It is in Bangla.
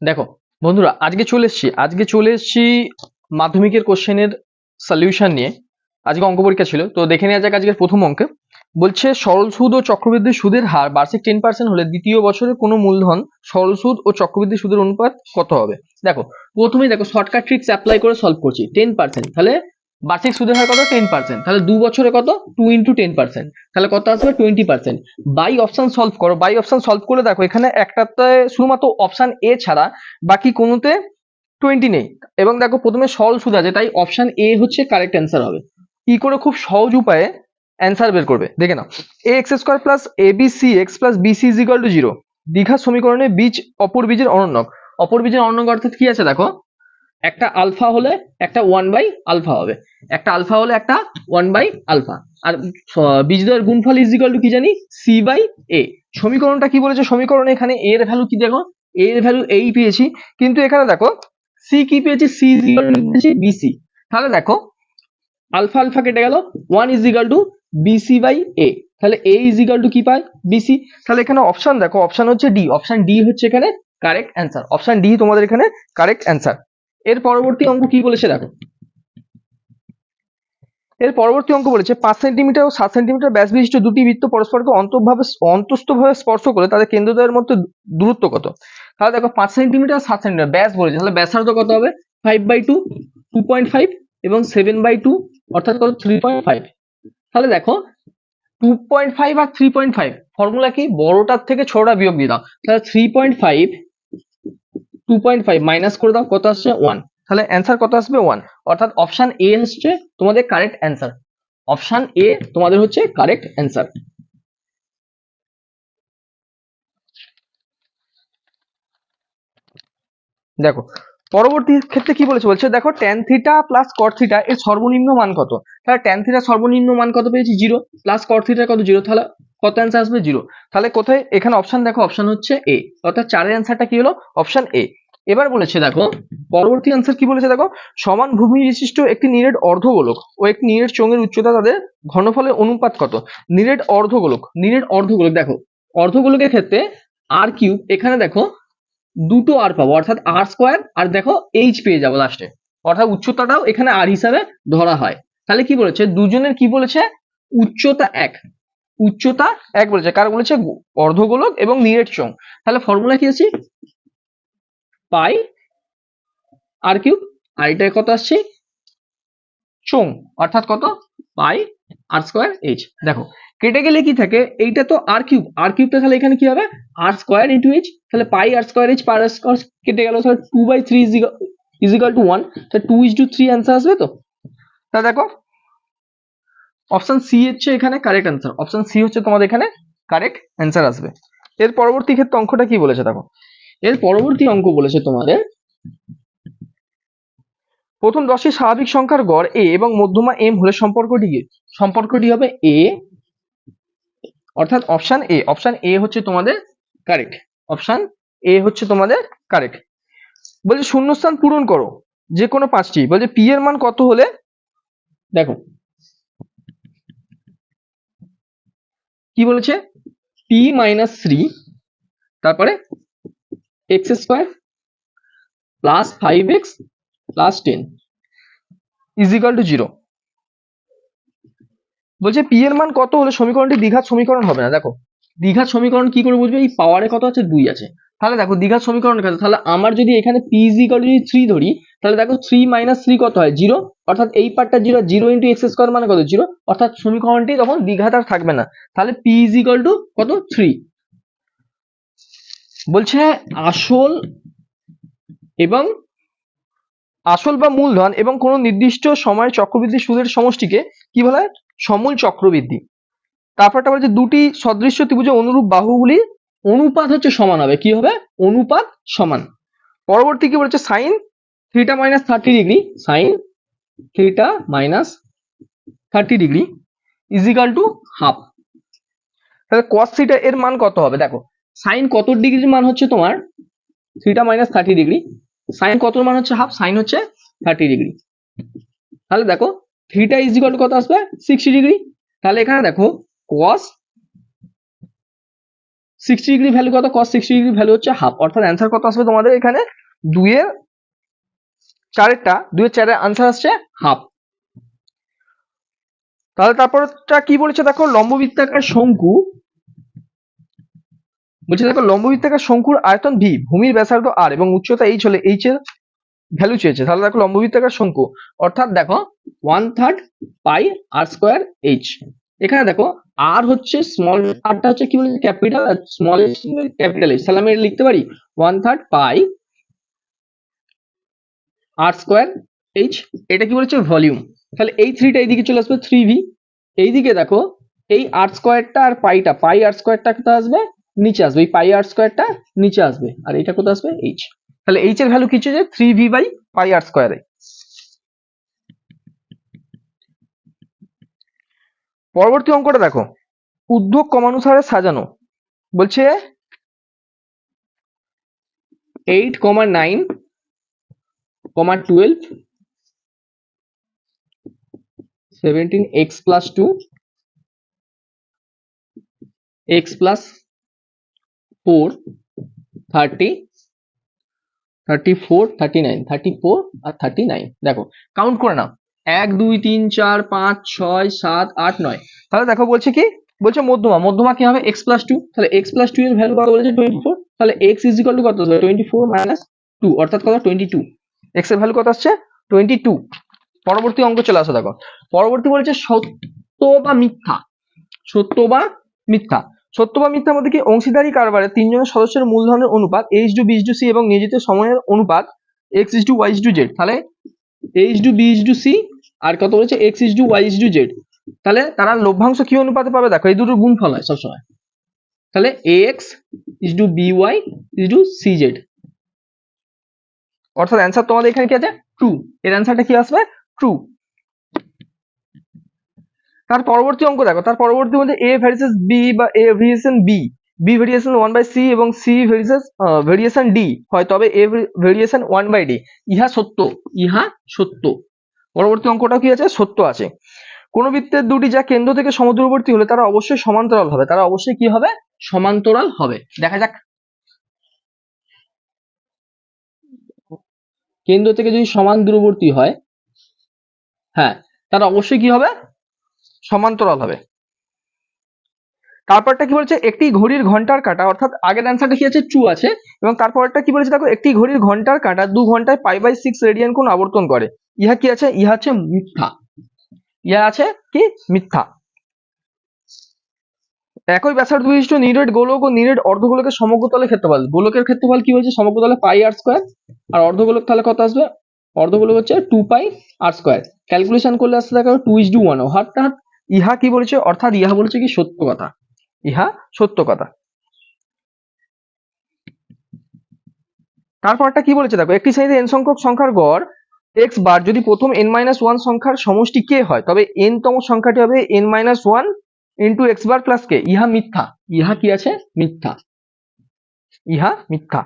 দেখো বন্ধুরা, আজকে চলে এসেছি মাধ্যমিকের কোশ্চেনের সলিউশন নিয়ে। আজকে অঙ্ক পরীক্ষা ছিল, তো দেখে নেওয়া যাক আজকের প্রথম অঙ্কে। বলছে সরল সুদ ও চক্রবৃদ্ধি সুদের হার বার্ষিক 10% হলে দ্বিতীয় বছরে কোনো মূলধন সরল সুদ ও চক্রবৃদ্ধি সুদের অনুপাত কত হবে। দেখো, প্রথমেই দেখো শর্টকাট ট্রিক্স অ্যাপ্লাই করে সলভ করছি। 10%, তাহলে বার্ষিক সুদের হার কত? 10%, তাহলে 2 বছরে কত? 2 × 10%, তাহলে কত আসবে? 20%। বাই অপশন সলভ করো, বাই অপশন সলভ করে দেখো এখানে একটাতে শুধুমাত্র অপশন এ ছাড়া বাকি কোনোতে 20 নেই। এবং দেখো প্রথমে সরল সুদ আছে, তাই অপশন এ হচ্ছে কারেক্ট অ্যান্সার হবে। কি করে? খুব সহজ উপায়ে অ্যান্সার বের করবে, দেখে নাও। A X square plus A B C X plus BC is equal to 0 দ্বিঘাত সমীকরণে বীজ অপর বীজের অনন্যক। অপর বীজের অনন্যক অর্থাৎ কি আছে দেখো, একটা আলফা হলে একটা 1/আলফা হবে, একটা আলফা হলে একটা 1/আলফা। আর বীজদ্বয়ের গুণফল ইজ ইকুয়াল টু কি জানি? C/A। সমীকরণটা কি বলেছে? সমীকরণে এখানে a এর ভ্যালু কি দেখো, a এর ভ্যালু এই পেয়েছি, কিন্তু এখানে দেখো c কি পেয়েছি? c ইজ ইকুয়াল টু পেয়েছি বিসি। তাহলে দেখো আলফা আলফা কেটে গেল, 1 ইজ ইকুয়াল টু BC/A। তাহলে a ইজ ইকুয়াল টু কি পাই? BC। তাহলে এখানে অপশন দেখো, অপশন হচ্ছে ডি, অপশন ডি হচ্ছে এখানে কারেক্ট অ্যান্সার। অপশন ডি তোমাদের এখানে কারেক্ট অ্যান্সার। এর পরবর্তী অঙ্ক কি বলেছে দেখো, এর পরবর্তী অঙ্ক বলেছে 5 সেন্টিমিটার ও 7 সেন্টিমিটার ব্যাস বিশিষ্ট দুটি বৃত্ত পরস্পরকে অন্তস্থভাবে স্পর্শ করে তাদের কেন্দ্রদ্বয়ের মধ্যে দূরত্ব কত। তাহলে দেখো 5 সেন্টিমিটার 7 সেন্টিমিটার ব্যাস বলেছে, তাহলে ব্যাসার্ধ কত হবে? 5/2, 2.5 এবং 7/2 অর্থাৎ কত? 3.5। তাহলে দেখো 2.5 আর 3.5 ফর্মুলা কি? বড়টার থেকে ছোটটা বিয়োগ দিয়ে দাও। তাহলে 3.5 2.5 মাইনাস করে দাও, কত আসছে? 1। তাহলে অ্যান্সার কত আসবে? 1। অর্থাৎ অপশন এ হচ্ছে তোমাদের কারেক্ট অ্যান্সার। অপশন এ তোমাদের হচ্ছে কারেক্ট অ্যান্সার। দেখো পরবর্তী ক্ষেত্রে কি বলেছে, বলছে দেখো tan theta plus cot theta এর সর্বনিম্ন মান কত। তাহলে tan থিটার সর্বনিম্ন মান কত পেয়েছি? 0। প্লাস cot থিটার কত? 0। তাহলে কত অ্যান্সার আসবে? 0। তাহলে কোথায় এখানে অপশন দেখো, অপশন হচ্ছে এ, অর্থাৎ 4 এর অ্যান্সারটা কি হলো? Option A. এবার বলেছে দেখো পরবর্তী অ্যান্সার কি বলেছে দেখো, সমান ভূমি বিশিষ্ট একটি নিরেট অর্ধগোলক ও একটি নিরেট চোঙের উচ্চতা তাদের ঘনফলের অনুপাত কত। নিরেট অর্ধগোলক দেখো, অর্ধগোলকের ক্ষেত্রে আর কিউব, এখানে দেখো দুটো আর পাবো, অর্থাৎ আর স্কোয়ার, আর দেখো এইচ পেয়ে যাবো লাস্টে, অর্থাৎ উচ্চতাটাও এখানে আর হিসাবে ধরা হয়। তাহলে কি বলেছে? দুজনের কি বলেছে? উচ্চতা এক, উচ্চতা এক বলেছে। কার বলেছে? অর্ধগোলক এবং নিরেট চোঙ। তাহলে ফর্মুলা কি আছে? পাই আর কিউব, আর এটা কত আসছে? চোঙ, অর্থাৎ কত? পাই আর স্কোয়ার এইচ। দেখো কেটে গেলে কি থাকে? এইটা তো আর কিউব, আর কিউবটা তাহলে এখানে কি হবে? আর স্কোয়ার ইন্টু এইচ। তাহলে পাই আর স্কোয়ার এইচ, পাই আর স্কোয়ার কেটে গেল, তাহলে 2/3 ইজ ইকাল টু 1। তাহলে 2:3 অ্যান্সার আসবে তো। তা দেখো অপশন সি হচ্ছে এখানে কারেক্ট অ্যান্সার। অপশন সি হচ্ছে তোমাদের এখানে কারেক্ট অ্যান্সার আসবে। এর পরবর্তী ক্ষেত্রে অঙ্কটা কি বলেছে দেখো, এর পরবর্তী অঙ্ক বলেছে তোমাদের প্রথম 10টি স্বাভাবিক সংখ্যার গড় এ এবং মধ্যমা এম হলে সম্পর্কটি হবে এ, অর্থাৎ অপশন এ। অপশন এ হচ্ছে তোমাদের কারেক্ট। অপশন এ হচ্ছে তোমাদের কারেক্ট। বলছে শূন্যস্থান পূরণ করো যে কোনো 5টি। বলছে পি এর মান কত হলে, দেখো কি বলেছে? পি মাইনাস 3, তারপরে x square plus 5x plus 10 is equal to 0। বলছে পি এর মান কত হলে সমীকরণটি দ্বিঘাত সমীকরণ হবে না। দেখো দ্বিঘাত সমীকরণ কি করে বুঝবে? এই পাওয়ারে কত আছে? 2 আছে। তাহলে দেখো দ্বিঘাত সমীকরণের কাছে, তাহলে আমার যদি এখানে পি ইজ ইকাল টু 3 ধরি, তাহলে দেখো 3 মাইনাস 3 কত হয়? 0। অর্থাৎ এই পার্টটা 0, 0 ইন্টু এক্স স্কোয়ার মানে কত? 0। অর্থাৎ সমীকরণটি তখন দ্বিঘাত আর থাকবে না। তাহলে পি ইজ ইকাল টু কত? 3। বলছে আসল এবং আসল বা মূলধন এবং কোনো নির্দিষ্ট সময় চক্রবৃদ্ধি সুদের সমষ্টিকে কি বলা হয়? সমূল চক্রবৃদ্ধি। তারপরটা বলছে দুটি সদৃশ্য ত্রিভুজের অনুরূপ বাহুগুলির অনুপাত হচ্ছে সমান হবে। কি হবে? অনুপাত সমান। পরবর্তী কি বলেছে? Sine theta minus 30 degree, sine theta minus 30 degree is equal to half. তাহলে কস থিটা এর মান কত হবে? দেখো সাইন কত ডিগ্রির মান হচ্ছে তোমার থিটা মাইনাস 30 ডিগ্রি, সাইন কত মান হচ্ছে? হাফ, সাইন হচ্ছে 30 ডিগ্রি। তাহলে দেখো থিটা ইজ ইকাল টু কত আসবে? 60 ডিগ্রি। তাহলে এখানে দেখো কস 60 ডিগ্রি ভ্যালু কত, cos 60 ডিগ্রি ভ্যালু হচ্ছে হাফ, অর্থাৎ অ্যান্সার কত আসবে তোমাদের এখানে 2/4 আনসার আসছে হাফ। তাহলে তারপরটা কি বলেছে দেখো, লম্ববৃত্তাকার শঙ্কু বলছে দেখো লম্ববৃত্তাকার শঙ্কুর আয়তন ভি, ভূমির ব্যাসার্ধ আর এবং উচ্চতা এইচ হলে এইচ এর ভ্যালু চেয়েছে। তাহলে দেখো লম্ববৃত্তাকার শঙ্কু অর্থাৎ দেখো 1/3 পাই আর স্কোয়ার এইচ। এখানে দেখো আর হচ্ছে স্মল, আরটা হচ্ছে কি বলেছে ক্যাপিটাল, আর স্মল ক্যাপিটাল এইচ। তাহলে আমি এটা লিখতে পারি 1/3 পাই আর স্কোয়ার এইচ। এটা কি বলেছে ভলিউম। তাহলে এই থ্রিটা এইদিকে চলে আসবে 3v। এইদিকে দেখো এই আর স্কোয়ারটা আর পাইটা, পাই আর স্কোয়ারটা কোথায় আসবে নিচে আসবে, এই পাই আর স্কোয়ারটা নিচে আসবে, আর এটা কোথায় আসবে এইচ। তাহলে এইচ এর ভ্যালু কি হচ্ছে 3v বাই পাই আর স্কোয়ারে। পরবর্তী অঙ্কটা দেখো, উর্ধ্ব ক্রমানুসারে সাজানো। বলছে 8, 9, 12, 17x plus 2, x plus 4, 30, 34, 39, 34 আর 39। দেখো কাউন্ট করে নাও 1 2 3 4 5 6 7 8 9। তাহলে দেখো বলছে কি, বলছে মধ্যমা, মধ্যমা কি হবে x plus 2। তাহলে x plus 2 এর ভ্যালু কত বলেছে 24। তাহলে x ইজ ইকুয়াল টু কত হবে 24 মাইনাস 2 অর্থাৎ কত 22। x এর ভ্যালু কত আসছে 22। পরবর্তী অঙ্ক চলে আসো দেখো, পরবর্তী বলেছে সত্য বা মিথ্যা। সত্য বা মিথ্যা। সত্য বা মিথ্যার মধ্যে কি অংশীদারি কারবারে তিনজনের সদস্যের মূলধনের অনুপাত h to b to c এবং নিয়োজিত সময়ের অনুপাত x to y to z। তাহলে h to b to c আর কত বলেছে x to y to z। তাহলে তারা লভ্যাংশ কি অনুপাতে পাবে দেখো, এই দুটোর গুণফল হয় সবসময়। তাহলে ax to by to cz, অর্থাৎ অ্যান্সার তোমাদের এখানে কি আছে ট্রু। এর অ্যান্সারটা কি আসবে ট্রু। তার পরবর্তী অঙ্ক দেখো, তার পরবর্তী মধ্যে a ভার্সেস b বা a variation b, b variation 1/c এবং c ভার্সেস ভেরিয়েশন d হয়, তবে a ভেরিয়েশন 1/d। ইহা সত্য, ইহা সত্য। পরবর্তী অঙ্কটা কি আছে সত্য আছে। কোন বৃত্তের দুটি যা কেন্দ্র থেকে সমদূরবর্তী হলে তারা অবশ্যই সমান্তরাল হবে, তারা অবশ্যই কি হবে সমান্তরাল হবে। দেখা যাক, কেন্দ্র থেকে যদি সমান দূরবর্তী হয়, হ্যাঁ তারা অবশ্যই কি হবে সমান্তরাল হবে। তারপরটা কি বলছে, একটি ঘড়ির ঘন্টার কাঁটা, অর্থাৎ আগের অ্যান্সারটা কি আছে ট্রু আছে, এবং তারপরটা কি বলেছে দেখো, একটি ঘড়ির ঘন্টার কাঁটা 2 ঘন্টায় π/6 রেডিয়ান কোণ আবর্তন করে। ইহা কি আছে, ইহা আছে মিথ্যা, ইহা আছে কি মিথ্যা। একই ব্যাসার্ধ বিশিষ্ট নিরেট গোলক ও নিরেট অর্ধগোলকের সমগ্রতলের ক্ষেত্রফল। গোলকের ক্ষেত্রফল কি বলছে সমগ্রতলে পাই আর স্কোয়ার, আর অর্ধগোলক তাহলে কত আসবে, অর্ধগোলক হচ্ছে 2 পাই আর স্কোয়ার। ক্যালকুলেশন করলে আসতে দেখো 2:1। অর্থাৎ ইহা কি বলেছে, অর্থাৎ ইহা বলেছে কি সত্য কথা, ইহা সত্য কথা। তারপরটা কি বলেছে দেখো, একটি শ্রেণীতে n সংখ্যক সংখ্যার গড় x বার যদি প্রথম n-1 সংখ্যার সমষ্টি k হয়, তবে n তম সংখ্যাটি হবে n-1 ইন্টু x বার প্লাস k। ইহা মিথ্যা, ইহা কি আছে মিথ্যা, ইহা মিথ্যা।